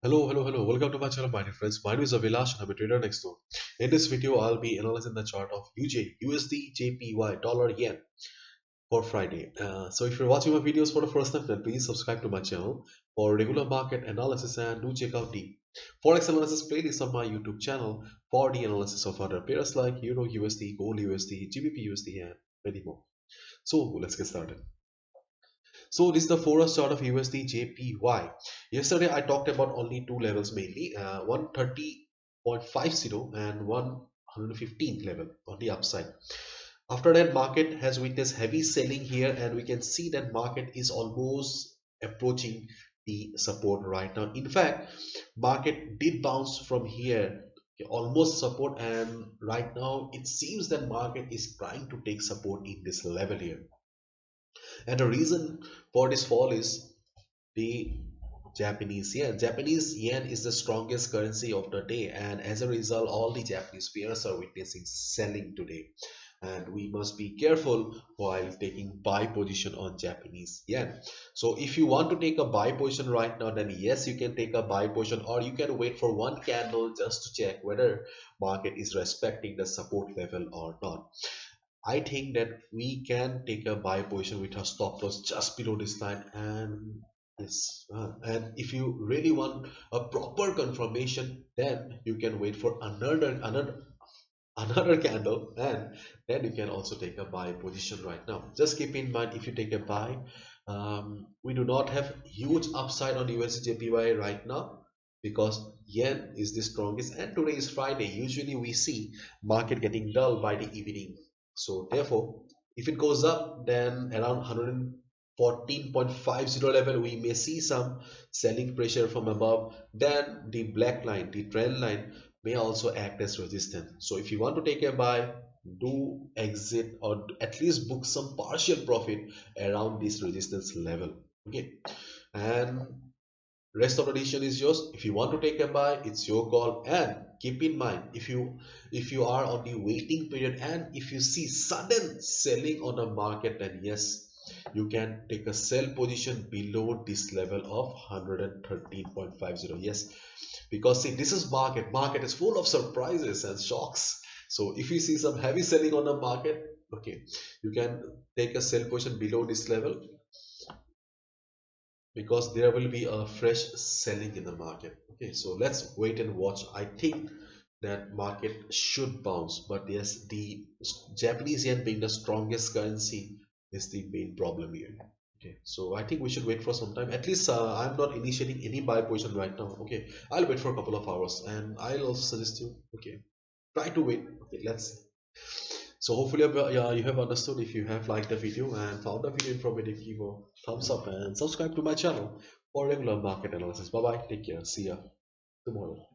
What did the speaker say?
Hello. Welcome to my channel, my dear friends. My name is Avilash and I'm a trader next door. In this video, I'll be analyzing the chart of USD JPY dollar yen for Friday. So if you're watching my videos for the first time, then please subscribe to my channel for regular market analysis and do check out the Forex analysis playlist on my YouTube channel for the analysis of other pairs like Euro USD, Gold USD, GBP USD, and many more. So let's get started. So this is the Forex chart of USD JPY. Yesterday I talked about only two levels mainly, 130.50 and 115 level on the upside. After that, market has witnessed heavy selling here, and we can see that market is almost approaching the support right now. In fact, market did bounce from here, almost support, and right now it seems that market is trying to take support in this level here. And the reason for this fall is the Japanese yen. Japanese yen is the strongest currency of the day, and as a result, all the Japanese pairs are witnessing selling today. And we must be careful while taking buy position on Japanese yen. So if you want to take a buy position right now, then yes, you can take a buy position, or you can wait for one candle just to check whether market is respecting the support level or not. I think that we can take a buy position with a stop loss just below this line, and yes, and if you really want a proper confirmation, then you can wait for another candle, and then you can also take a buy position right now. Just keep in mind, if you take a buy, we do not have huge upside on USDjpy right now because yen is the strongest, and today is Friday. Usually we see market getting dull by the evening, so therefore if it goes up, then around 114.50 level we may see some selling pressure from above. Then the black line, the trend line, may also act as resistance. So if you want to take a buy, do exit or at least book some partial profit around this resistance level. Okay, and rest of the decision is yours. If you want to take a buy, it's your call. And keep in mind, if you are on the waiting period and if you see sudden selling on a market, then yes, you can take a sell position below this level of 113.50. Yes, because see, this is market is full of surprises and shocks. So if you see some heavy selling on the market, okay, you can take a sell position below this level because there will be a fresh selling in the market. Okay, so let's wait and watch. I think that market should bounce, but yes, the Japanese yen being the strongest currency is the main problem here. Okay, so I think we should wait for some time. At least I'm not initiating any buy position right now. Okay, I'll wait for a couple of hours, and I'll also suggest you, okay, try to wait. Okay, let's. So hopefully yeah, you have understood. If you have liked the video and found the video informative, give a thumbs up and subscribe to my channel for regular market analysis. Bye bye, take care, see ya tomorrow.